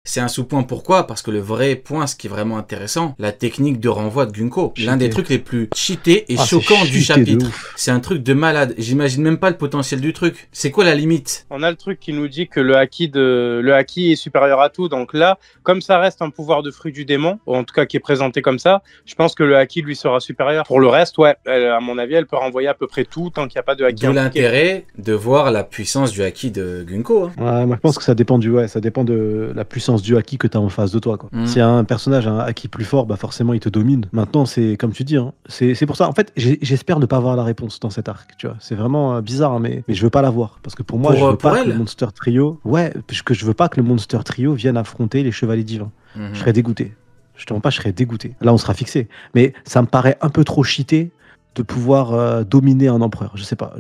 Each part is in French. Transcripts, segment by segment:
C'est un sous-point, pourquoi? Parce que le vrai point, ce qui est vraiment intéressant, la technique de renvoi de Gunko. L'un des trucs les plus cheatés et choquants du chapitre. C'est un truc de malade. J'imagine même pas le potentiel du truc. C'est quoi la limite? On a le truc qui nous dit que le haki est supérieur à tout. Donc là, comme ça reste un pouvoir de fruit du démon, ou en tout cas qui est présenté comme ça, je pense que le haki lui sera supérieur. Pour le reste, ouais, à mon avis, elle peut renvoyer à peu près tout tant qu'il n'y a pas de haki. D'où l'intérêt de voir la puissance du haki de Gunko. Hein. Ouais, moi je pense que ça dépend de la puissance du haki que tu as en face de toi. Quoi. Si un personnage a un haki plus fort, bah forcément il te domine. Maintenant, c'est comme tu dis, hein, c'est pour ça. En fait, j'espère ne pas avoir la réponse dans cet arc. Tu vois, c'est vraiment bizarre, hein, mais je veux pas l'avoir parce que pour moi, je veux pas que le Monster Trio, je veux pas que le Monster Trio vienne affronter les Chevaliers Divins. Je serais dégoûté. Je te mens pas, je serais dégoûté. Là, on sera fixé. Mais ça me paraît un peu trop cheaté de pouvoir dominer un empereur. Je sais pas.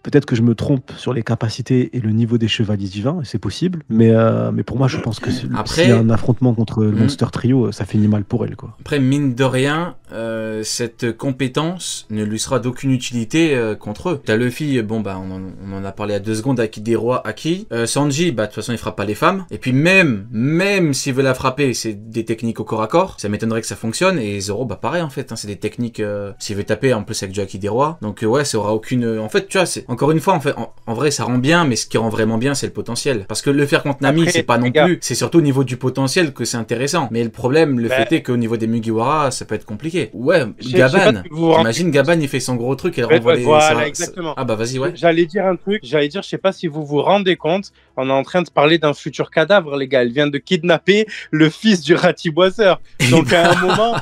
Peut-être que je me trompe sur les capacités et le niveau des chevaliers divins, et c'est possible. Mais pour moi, je pense que s'il y a un affrontement contre le Monster Trio, ça finit mal pour elle. Quoi. Après, mine de rien, cette compétence ne lui sera d'aucune utilité contre eux. T'as Luffy, bon bah on en a parlé à 2 secondes, Haki des rois, Haki. Sanji, bah de toute façon il frappe pas les femmes. Et puis même s'il veut la frapper, c'est des techniques au corps à corps. Ça m'étonnerait que ça fonctionne. Et Zoro, bah pareil en fait, hein, c'est des techniques. S'il veut taper en plus avec du Haki des rois. Donc ouais, ça aura aucune. En fait, tu vois, c'est encore une fois, en vrai, ça rend bien, mais ce qui rend vraiment bien, c'est le potentiel. Parce que le faire contre Nami, c'est pas non plus. C'est surtout au niveau du potentiel que c'est intéressant. Mais le problème, fait est qu'au niveau des Mugiwara, ça peut être compliqué. Ouais, Gaban. Imagine Gaban, il fait son gros truc et renvoie les. Voilà, exactement. Ah bah vas-y, ouais. J'allais dire un truc. Je sais pas si vous vous rendez compte, on est en train de parler d'un futur cadavre, les gars. Elle vient de kidnapper le fils du ratiboiseur. Donc à un moment,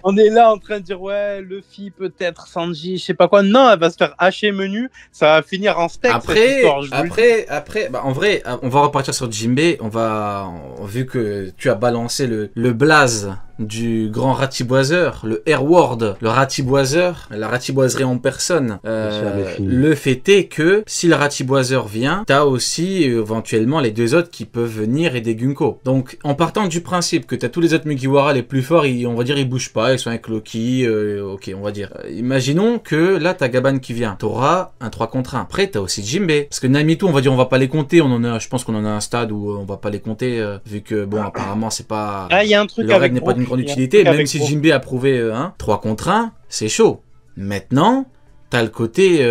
on est là en train de dire ouais, Luffy peut-être, Sanji, je sais pas quoi. Non, elle va se faire hacher menu. Ça va finir en steak. Après, bah, en vrai, on va repartir sur Jinbei. Vu que tu as balancé le blaze du grand ratiboiseur, le Airward, le ratiboiseur, la ratiboiserie en personne. Le fait est que si le ratiboiseur vient, t'as aussi éventuellement les 2 autres qui peuvent venir aider Gunko. Donc en partant du principe que t'as tous les autres Mugiwara les plus forts, on va dire ils bougent pas, ils sont avec Loki, ok on va dire. Imaginons que là t'as Gaban qui vient, t'auras un 3 contre 1. Après t'as aussi Jinbei, parce que Namitou on va dire on va pas les compter, je pense qu'on en a un stade où on va pas les compter, vu que bon apparemment c'est pas... Ah, y a un truc le raid n'est pas d'une grande utilité, même si Jinbei a prouvé 3 contre 1, c'est chaud. Maintenant, t'as le côté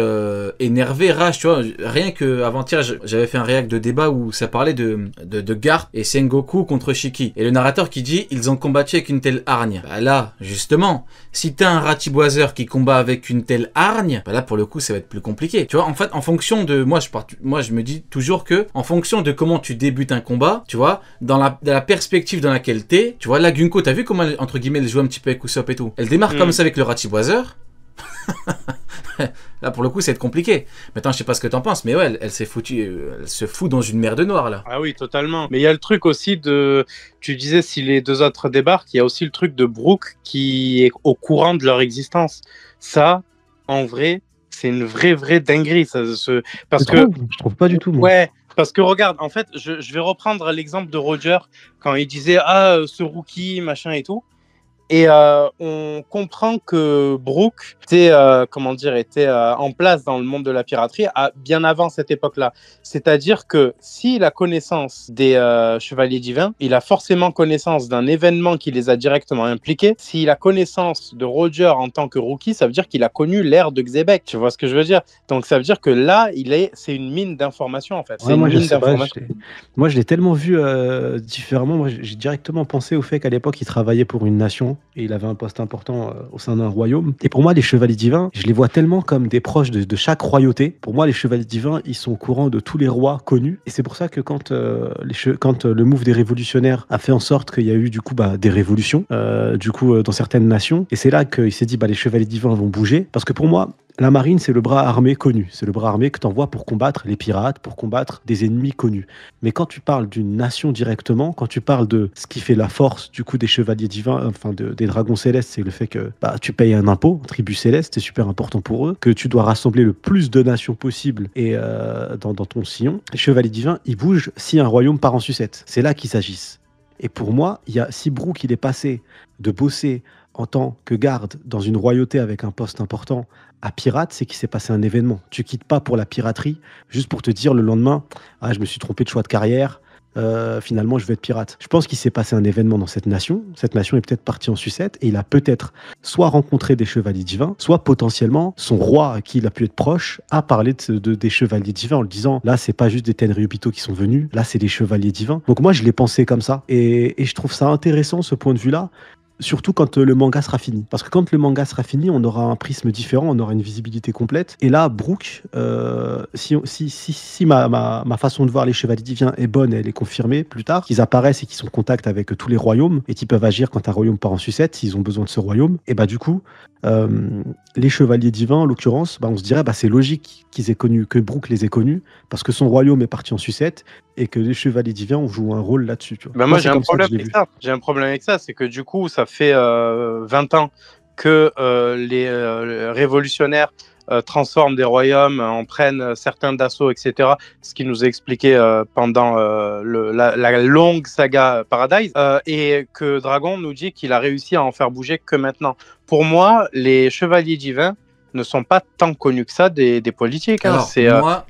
énervé, rage, tu vois. Rien que avant-hier, j'avais fait un réact de débat où ça parlait de Garp et Sengoku contre Shiki. Et le narrateur qui dit, ils ont combattu avec une telle hargne. Bah là, justement, si t'as un ratiboiseur qui combat avec une telle hargne, bah là, pour le coup, ça va être plus compliqué. Tu vois, en fait, en fonction de... Moi, je me dis toujours que, en fonction de comment tu débutes un combat, tu vois, dans la perspective dans laquelle t'es, tu vois, la Gunko, t'as vu comment, entre guillemets, elle joue un petit peu avec Usopp et tout. Elle démarre comme ça avec le ratiboiseur. Là pour le coup c'est compliqué. Maintenant je sais pas ce que t'en penses, mais ouais elle s'est foutue, elle se fout dans une merde noire là. Ah oui totalement. Mais il y a le truc aussi tu disais si les 2 autres débarquent, il y a aussi le truc de Brook qui est au courant de leur existence. Ça en vrai c'est une vraie dinguerie je trouve pas du tout moi. Ouais. Parce que regarde, en fait, je vais reprendre l'exemple de Roger quand il disait ce rookie machin et tout. Et on comprend que Brook était en place dans le monde de la piraterie bien avant cette époque-là. C'est-à-dire que s'il a connaissance des chevaliers divins, il a forcément connaissance d'un événement qui les a directement impliqués. S'il a connaissance de Roger en tant que rookie, ça veut dire qu'il a connu l'ère de Xebec. Tu vois ce que je veux dire? Donc ça veut dire que là, c'est une mine d'informations en fait. Ouais, moi, je l'ai tellement vu différemment. Moi, j'ai directement pensé au fait qu'à l'époque, il travaillait pour une nation. Et il avait un poste important au sein d'un royaume. Et pour moi, les chevaliers divins, je les vois tellement comme des proches de chaque royauté. Pour moi, les chevaliers divins, ils sont au courant de tous les rois connus. Et c'est pour ça que quand le move des révolutionnaires a fait en sorte qu'il y a eu du coup des révolutions dans certaines nations. Et c'est là qu'il s'est dit les chevaliers divins vont bouger. Parce que pour moi, la marine, c'est le bras armé connu. C'est le bras armé que tu envoies pour combattre les pirates, pour combattre des ennemis connus. Mais quand tu parles d'une nation directement, quand tu parles de ce qui fait la force du coup des chevaliers divins, enfin des dragons célestes, c'est le fait que tu payes un impôt, un tribut céleste, c'est super important pour eux, que tu dois rassembler le plus de nations possible et dans ton sillon. Les chevaliers divins, ils bougent si un royaume part en sucette. C'est là qu'ils s'agissent. Et pour moi, si Brook il est passé de bosser en tant que garde dans une royauté avec un poste important à pirate, c'est qu'il s'est passé un événement. Tu quittes pas pour la piraterie juste pour te dire le lendemain je me suis trompé de choix de carrière, finalement je veux être pirate. Je pense qu'il s'est passé un événement dans cette nation est peut-être partie en sucette, et il a peut-être soit rencontré des chevaliers divins, soit potentiellement son roi à qui il a pu être proche a parlé des chevaliers divins en le disant, là c'est pas juste des Tenryubito qui sont venus, là c'est des chevaliers divins. Donc moi je l'ai pensé comme ça, et je trouve ça intéressant ce point de vue-là. Surtout quand le manga sera fini. Parce que quand le manga sera fini, on aura un prisme différent, on aura une visibilité complète. Et là, Brook, si ma façon de voir les chevaliers divins est bonne et elle est confirmée plus tard, qu'ils apparaissent et qu'ils sont en contact avec tous les royaumes et qu'ils peuvent agir quand un royaume part en sucette, s'ils ont besoin de ce royaume, et bah du coup, les chevaliers divins, en l'occurrence, bah, on se dirait c'est logique qu'ils aient connu, que Brook les ait connus, parce que son royaume est parti en sucette et que les chevaliers divins jouent un rôle là-dessus. Moi j'ai un problème avec ça. J'ai un problème avec ça, c'est que du coup, ça fait 20 ans que les révolutionnaires transforment des royaumes, en prennent certains d'assaut, etc. Ce qui nous est expliqué pendant la longue saga Paradise, et que Dragon nous dit qu'il a réussi à en faire bouger que maintenant. Pour moi, les chevaliers divins ne sont pas tant connus que ça des politiques. Alors,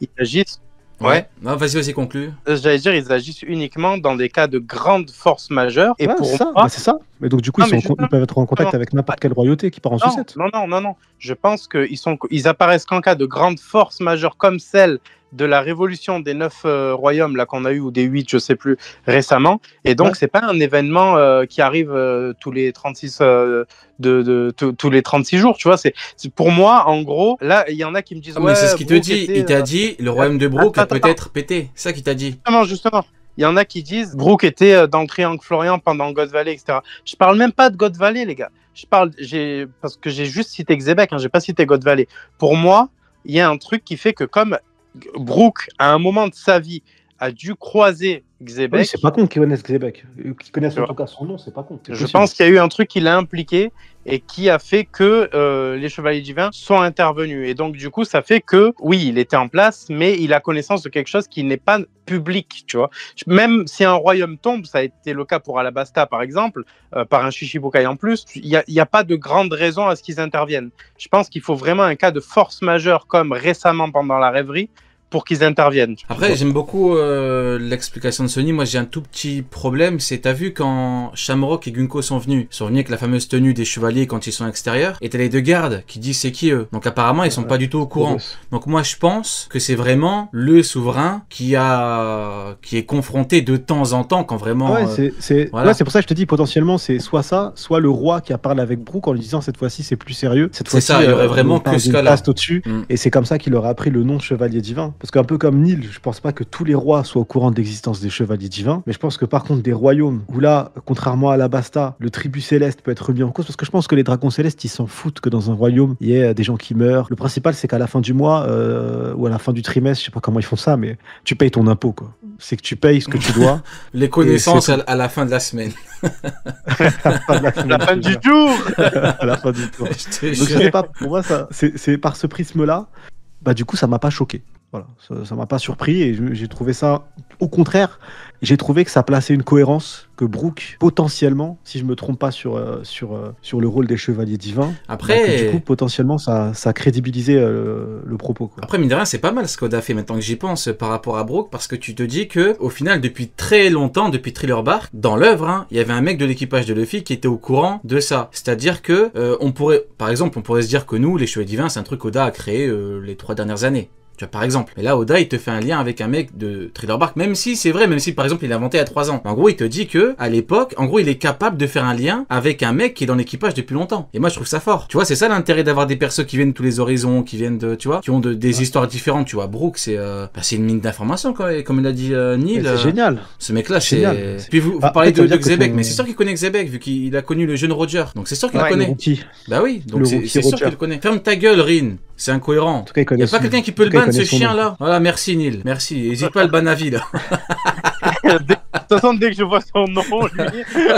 ils agissent. Ouais. Non, vas-y, conclue. J'allais dire, ils agissent uniquement dans des cas de grande force majeure. Et pour moi, c'est ça. Mais donc, du coup, ils peuvent être en contact avec n'importe quelle royauté qui part en sucette. Non. Je pense qu'ils apparaissent qu'en cas de grande force majeure, comme celle de la révolution des 9 royaumes là qu'on a eu, ou des 8, je sais plus, récemment. Et donc, c'est pas un événement qui arrive tous les 36 tous les 36 jours, tu vois. C'est pour moi, en gros, là, il y en a qui me disent. Mais c'est ce qu'il te dit. Il t'a dit, le royaume de Brook a peut-être pété. C'est ça qu'il t'a dit. Justement. Il y en a qui disent Brook était dans le triangle Florian pendant God Valley, etc. Je parle même pas de God Valley, les gars. Parce que j'ai juste cité Xebec, j'ai pas cité God Valley. Pour moi, il y a un truc qui fait que comme Brook, à un moment de sa vie, a dû croiser Xebec. Oui, c'est pas con qu'ils connaissent Xebec. Qu'ils connaissent en tout cas son nom, c'est pas con. Je pense qu'il y a eu un truc qui l'a impliqué et qui a fait que les chevaliers divins sont intervenus. Et donc, du coup, ça fait que, oui, il était en place, mais il a connaissance de quelque chose qui n'est pas public, tu vois. Même si un royaume tombe, ça a été le cas pour Alabasta, par exemple, par un Shichibukai en plus, il n'y a pas de grande raison à ce qu'ils interviennent. Je pense qu'il faut vraiment un cas de force majeure, comme récemment pendant la rêverie, pour qu'ils interviennent. Après, j'aime beaucoup l'explication de Sony. Moi, j'ai un tout petit problème. C'est, t'as vu quand Shamrock et Gunko sont venus avec la fameuse tenue des chevaliers quand ils sont extérieurs, et t'as les deux gardes qui disent c'est qui eux. Donc apparemment, ils sont pas du tout au courant. Donc moi, je pense que c'est vraiment le souverain qui est confronté de temps en temps quand vraiment. Voilà. C'est pour ça que je te dis potentiellement c'est soit ça, soit le roi qui a parlé avec Brook en lui disant cette fois-ci c'est plus sérieux. Cette fois-ci, ça. Il y aurait vraiment que ce cas-là au-dessus. Et c'est comme ça qu'il aurait appris le nom de chevalier divin. Parce qu'un peu comme Neil, je pense pas que tous les rois soient au courant de l'existence des chevaliers divins, mais je pense que par contre des royaumes où là, contrairement à Alabasta, le tribut céleste peut être remis en cause, parce que je pense que les dragons célestes, ils s'en foutent que dans un royaume, il y ait des gens qui meurent. Le principal, c'est qu'à la fin du mois, ou à la fin du trimestre, je sais pas comment ils font ça, mais tu payes ton impôt, quoi. C'est que tu payes ce que tu dois. Les connaissances à la fin de la semaine. À la fin du jour. À la fin du jour. Donc je sais pas, pour moi, c'est par ce prisme-là, bah du coup, ça m'a pas choqué. Voilà, ça m'a pas surpris et j'ai trouvé ça, au contraire, j'ai trouvé que ça plaçait une cohérence, que Brook, potentiellement, si je me trompe pas sur le rôle des chevaliers divins, après, que, du coup, potentiellement, ça crédibilisait le propos, quoi. Après, mine de rien, c'est pas mal ce qu'Oda fait maintenant que j'y pense par rapport à Brook, parce que tu te dis que, au final, depuis très longtemps, depuis Thriller Bark, dans l'œuvre, il y avait un mec de l'équipage de Luffy qui était au courant de ça. C'est-à-dire que, par exemple, on pourrait se dire que nous, les chevaliers divins, c'est un truc qu'Oda a créé les 3 dernières années. Tu vois, par exemple. Et là, Oda, il te fait un lien avec un mec de Thriller Bark, même si c'est vrai, même si par exemple il l'a inventé à 3 ans. En gros, il te dit que à l'époque, en gros, il est capable de faire un lien avec un mec qui est dans l'équipage depuis longtemps. Et moi, je trouve ça fort. Tu vois, c'est ça l'intérêt d'avoir des persos qui viennent de tous les horizons, qui viennent de, tu vois, qui ont des histoires différentes. Tu vois, Brook, c'est une mine d'informations, comme il a dit Neil. C'est génial. Ce mec-là, c'est. Puis vous parlez de Xebec, mais c'est sûr qu'il connaît Xebec vu qu'il a connu le jeune Roger. Donc c'est sûr qu'il le connaît. Bah oui, donc c'est sûr qu'il le connaît. Ferme ta gueule, Rin. C'est incohérent. En tout cas, il y a pas quelqu'un qui peut le ban, ce chien-là. Voilà, merci Neil. Merci. N'hésite pas à le ban à vie, là. De toute façon, dès que je vois son nom,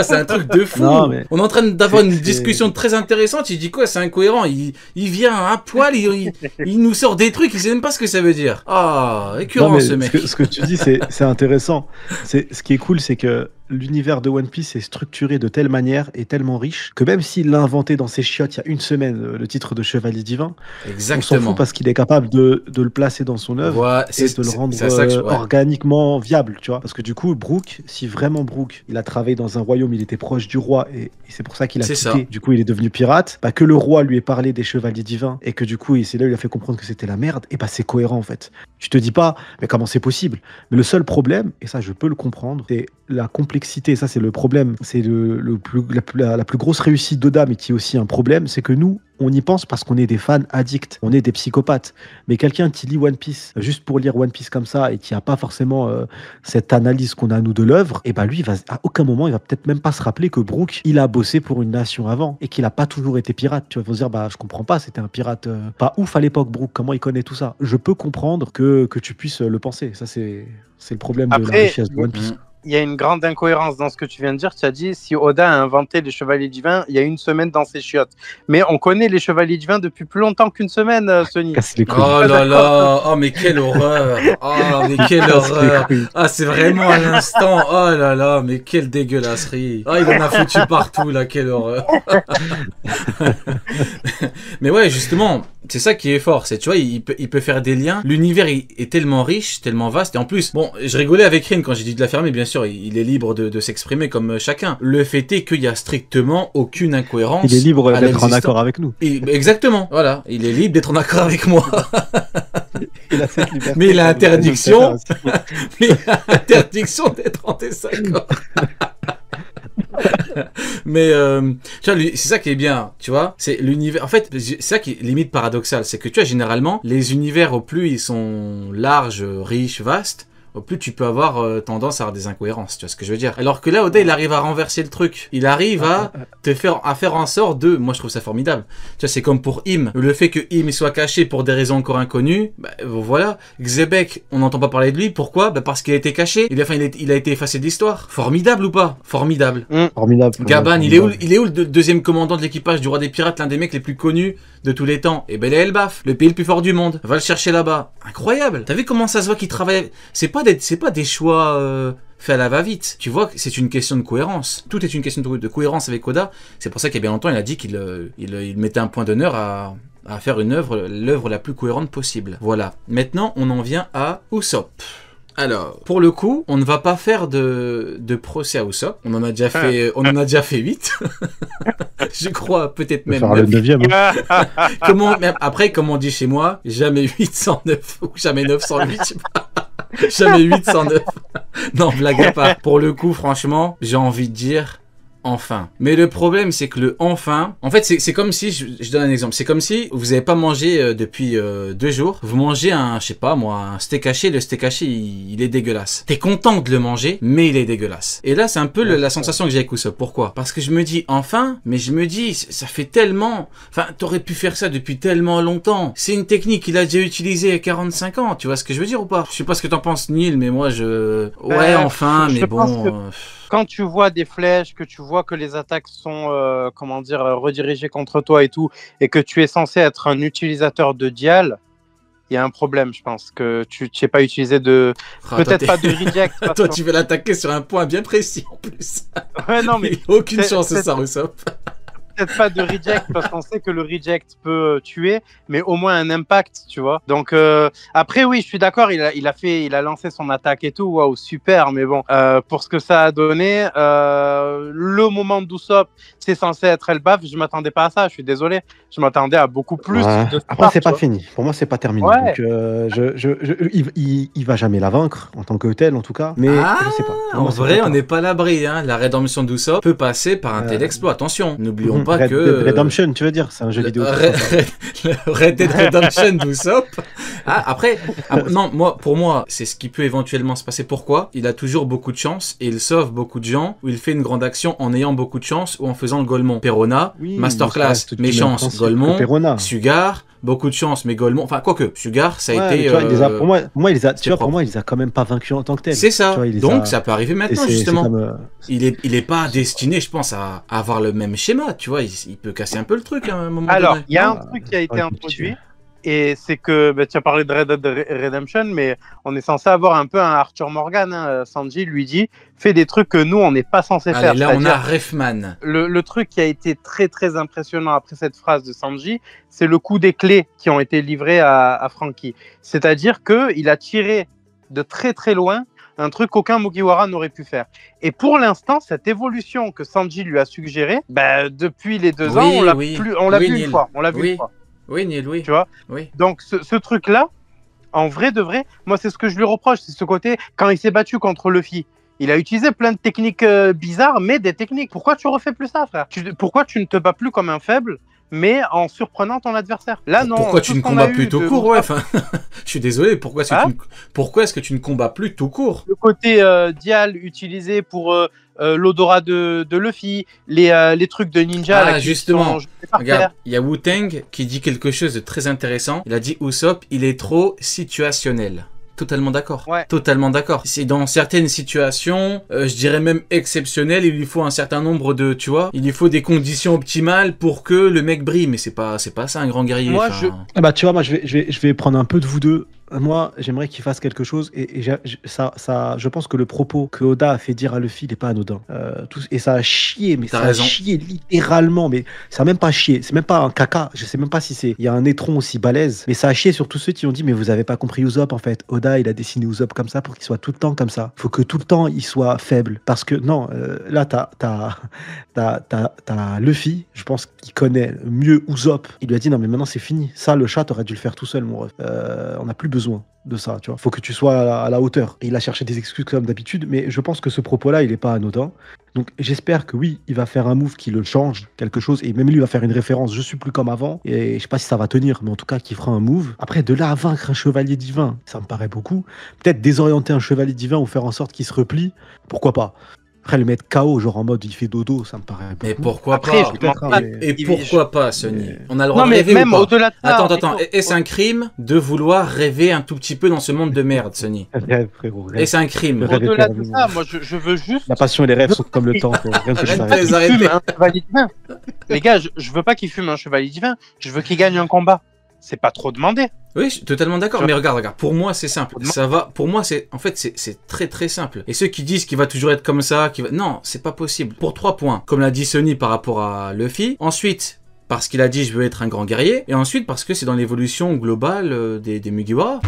c'est un truc de fou. Non, mais... On est en train d'avoir une discussion très intéressante. Il dit quoi? C'est incohérent. Il vient à poil, il nous sort des trucs, il sait même pas ce que ça veut dire. Ah, écœurant ce mec. Ce que tu dis, c'est intéressant. Ce qui est cool, c'est que l'univers de One Piece est structuré de telle manière et tellement riche que même s'il l'a inventé dans ses chiottes il y a une semaine, le titre de Chevalier Divin, on s'en fout parce qu'il est capable de le placer dans son œuvre Voilà, et de le rendre organiquement viable, tu vois. Parce que du coup, Brook, si vraiment Brook, il a travaillé dans un royaume, il était proche du roi et c'est pour ça qu'il a quitté. Du coup, il est devenu pirate. Bah, que le roi lui ait parlé des Chevaliers Divins et que du coup, c'est là où il a fait comprendre que c'était la merde, et bah c'est cohérent en fait. Tu te dis pas, mais comment c'est possible? Mais le seul problème, et ça je peux le comprendre, c'est la complexité. Ça c'est le problème, c'est la plus grosse réussite d'Oda, mais qui est aussi un problème, c'est que nous, on y pense parce qu'on est des fans addicts, on est des psychopathes. Mais quelqu'un qui lit One Piece juste pour lire One Piece comme ça et qui n'a pas forcément cette analyse qu'on a nous de l'œuvre, et bah lui, à aucun moment, il va peut-être même pas se rappeler que Brook, il a bossé pour une nation avant et qu'il n'a pas toujours été pirate. Tu vas se dire, bah je comprends pas, c'était un pirate pas ouf à l'époque, Brook. Comment il connaît tout ça? Je peux comprendre que tu puisses le penser. Ça c'est le problème de la richesse de One Piece. Il y a une grande incohérence dans ce que tu viens de dire. Tu as dit, si Oda a inventé les Chevaliers Divins, il y a une semaine dans ses chiottes. Mais on connaît les Chevaliers Divins depuis plus longtemps qu'une semaine, Sony. Oh là là, oh mais quelle horreur. Oh mais quelle horreur. Ah c'est vraiment à l'instant. Oh là là, mais quelle dégueulasserie. Ah il en a foutu partout là, quelle horreur. Mais ouais, justement, c'est ça qui est fort. C'est, tu vois, il peut faire des liens. L'univers est tellement riche, tellement vaste. Et en plus, bon, je rigolais avec Rin quand j'ai dit de la fermer, bien sûr. Il est libre de s'exprimer comme chacun. Le fait est qu'il y a strictement aucune incohérence. Il est libre d'être en accord avec nous. Exactement, voilà. Il est libre d'être en accord avec moi. Il a cette liberté. Mais il a interdiction. Mais il a interdiction d'être en désaccord. Mais tu vois, c'est ça qui est bien, tu vois, c'est l'univers. En fait, c'est ça qui est limite paradoxal, c'est que tu vois, généralement, les univers au plus ils sont larges, riches, vastes, au plus tu peux avoir tendance à avoir des incohérences, tu vois ce que je veux dire. Alors que là, Oda, il arrive à renverser le truc. Il arrive à faire en sorte de... Moi, je trouve ça formidable. Tu vois, c'est comme pour Im. Le fait que Im soit caché pour des raisons encore inconnues, bah, voilà. Xebec, on n'entend pas parler de lui. Pourquoi? Bah, parce qu'il a été caché. Il a été effacé de l'histoire. Formidable ou pas? Formidable. Formidable. Gaban, il est où le deuxième commandant de l'équipage du Roi des Pirates, l'un des mecs les plus connus de tous les temps? Et ben, il est Elbaf, le pays le plus fort du monde. Va le chercher là-bas. Incroyable. T'as vu comment ça se voit qu'il travaille? C'est pas des choix faits à la va-vite. Tu vois que c'est une question de cohérence. Tout est une question de cohérence avec Oda. C'est pour ça qu'il y a bien longtemps, il a dit qu'il mettait un point d'honneur à faire l'œuvre la plus cohérente possible. Voilà. Maintenant, on en vient à Usopp. Alors, pour le coup, on ne va pas faire de procès à Usopp. On en a déjà fait 8. Je crois, peut-être même 9. Le 9e. Après, comme on dit chez moi, jamais 8 sans 9. Ou jamais 9 sans 8, je sais pas. Jamais 8 sans 9. Non, blague à part. Pour le coup, franchement, j'ai envie de dire... Enfin. Mais le problème, c'est que le enfin... En fait, c'est comme si... Je donne un exemple. C'est comme si vous n'avez pas mangé depuis 2 jours. Vous mangez un steak haché. Le steak haché, il est dégueulasse. T'es content de le manger, mais il est dégueulasse. Et là, c'est un peu la sensation que j'ai avec Usopp. Pourquoi? Parce que je me dis enfin, mais je me dis, ça fait tellement... Enfin, t'aurais pu faire ça depuis tellement longtemps. C'est une technique qu'il a déjà utilisée à 45 ans. Tu vois ce que je veux dire ou pas? Je sais pas ce que t'en penses, Neil, mais moi, Ouais, enfin, mais bon... Quand tu vois des flèches, que tu vois que les attaques sont redirigées contre toi et tout, et que tu es censé être un utilisateur de dial, il y a un problème, je pense, que tu n'es pas utilisé de... Peut-être pas de reject. Toi, tu veux l'attaquer sur un point bien précis, en plus. Ouais, non, mais... Aucune chance, c'est ça, Usopp. Peut-être pas de reject, parce qu'on sait que le reject peut tuer, mais au moins un impact, tu vois. Donc, après, oui, je suis d'accord, il a lancé son attaque et tout, waouh, super, mais bon, pour ce que ça a donné, le moment d'Usopp, c'est censé être Elbaf, je m'attendais pas à ça, je suis désolé, je m'attendais à beaucoup plus. Ouais. Après, c'est pas fini, pour moi, c'est pas terminé. Ouais. Donc, il va jamais la vaincre, en tant que tel, en tout cas, mais je sais pas. En vrai, on n'est pas à l'abri, hein. La rédemption d'Usopp peut passer par un tel exploit, attention, n'oublions pas Red que... Dead Redemption, tu veux dire? C'est un jeu vidéo. Red Dead Redemption d'Usopp. Après, non, pour moi, c'est ce qui peut éventuellement se passer. Pourquoi? Il a toujours beaucoup de chance et il sauve beaucoup de gens, ou il fait une grande action en ayant beaucoup de chance ou en faisant le Golemon. Perona, Masterclass, méchance, Golemon, Sugar... Beaucoup de chance, mais Golemon... Enfin, quoique, Sugar, ça a été... Pour moi, il les a quand même pas vaincus en tant que tel. C'est ça. Donc, ça peut arriver maintenant, justement. Il est pas destiné, je pense, à avoir le même schéma, tu vois. Il peut casser un peu le truc à un moment donné. Alors, il y a un truc qui a été introduit, Et c'est que, bah, tu as parlé de Red Dead Redemption, mais on est censé avoir un peu un Arthur Morgan. Hein. Sanji lui dit, fais des trucs que nous, on n'est pas censé faire. Allez, là, on a Refman. Le truc qui a été très, très impressionnant après cette phrase de Sanji, c'est le coup des clés qui ont été livrées à Franky. C'est-à-dire qu'il a tiré de très, très loin un truc qu'aucun Mugiwara n'aurait pu faire. Et pour l'instant, cette évolution que Sanji lui a suggérée, bah, depuis les 2 ans, on l'a vu une fois. On l'a vu une fois. Oui, Neil, oui. Tu vois, oui. Donc, ce truc-là, en vrai de vrai, moi, c'est ce que je lui reproche. C'est ce côté, quand il s'est battu contre Luffy, il a utilisé plein de techniques bizarres, mais des techniques. Pourquoi tu refais plus ça, frère? Pourquoi tu ne te bats plus comme un faible, mais en surprenant ton adversaire? Là, non. Pourquoi tu ne combats plus tout court? Ouais, enfin, je suis désolé. Pourquoi est-ce que tu ne combats plus tout court? Le côté Dial utilisé pour l'odorat de Luffy, les trucs de ninja. Ah, là, justement, regarde, il y a Wu-Tang qui dit quelque chose de très intéressant. Il a dit Usopp, il est trop situationnel. Totalement d'accord. Ouais. Totalement d'accord. C'est dans certaines situations, je dirais même exceptionnelles, il lui faut un certain nombre de, tu vois, il lui faut des conditions optimales pour que le mec brille. Mais c'est pas ça un grand guerrier. Moi, Ah bah tu vois, moi je vais prendre un peu de vous deux. Moi, j'aimerais qu'il fasse quelque chose et je pense que le propos que Oda a fait dire à Luffy, il n'est pas anodin. Et ça a chié, mais ça a chié littéralement. Mais ça a même pas chié. C'est même pas un caca. Je sais même pas si il y a un étron aussi balèze. Mais ça a chié sur tous ceux qui ont dit, mais vous avez pas compris Usopp en fait. Oda, il a dessiné Usopp comme ça pour qu'il soit tout le temps comme ça. Il faut que tout le temps il soit faible. Parce que non, là t'as Luffy, je pense qu'il connaît mieux Usopp. Il lui a dit non mais maintenant c'est fini. Ça, le chat, t'aurais dû le faire tout seul, mon ref. On n'a plus besoin de ça, tu vois. Faut que tu sois à la hauteur. Et il a cherché des excuses comme d'habitude, mais je pense que ce propos-là, il est pas anodin. Donc j'espère que oui, il va faire un move qui le change, quelque chose, et même lui va faire une référence, je suis plus comme avant, et je sais pas si ça va tenir, mais en tout cas qu'il fera un move. Après, de là à vaincre un chevalier divin, ça me paraît beaucoup. Peut-être désorienter un chevalier divin ou faire en sorte qu'il se replie, pourquoi pas. Après, le mettre KO, genre en mode il fait dodo, ça me paraît beaucoup. Mais pourquoi Après, pas Et pourquoi pas, Sonny? On a le droit non, de rêver même ou pas? au-delà de ça, Attends. Est-ce un crime de vouloir rêver un tout petit peu dans ce monde de merde, Sonny? Rêve, frérot. Est-ce un crime? Au-delà de ça, moi je veux juste... La passion et les rêves sont comme le temps. Rien que Arrêtez, ça arrêtez. fume un chevalier divin. Les gars, je veux pas qu'il fume un chevalier divin, je veux qu'il gagne un combat. C'est pas trop demandé. Oui, je suis totalement d'accord. Mais regarde. Pour moi, c'est simple. Ça va. Pour moi, c'est très très simple. Et ceux qui disent qu'il va toujours être comme ça, non, c'est pas possible. Pour 3 points. Comme l'a dit Sonny par rapport à Luffy. Ensuite, parce qu'il a dit je veux être un grand guerrier. Et ensuite, parce que c'est dans l'évolution globale des Mugiwara.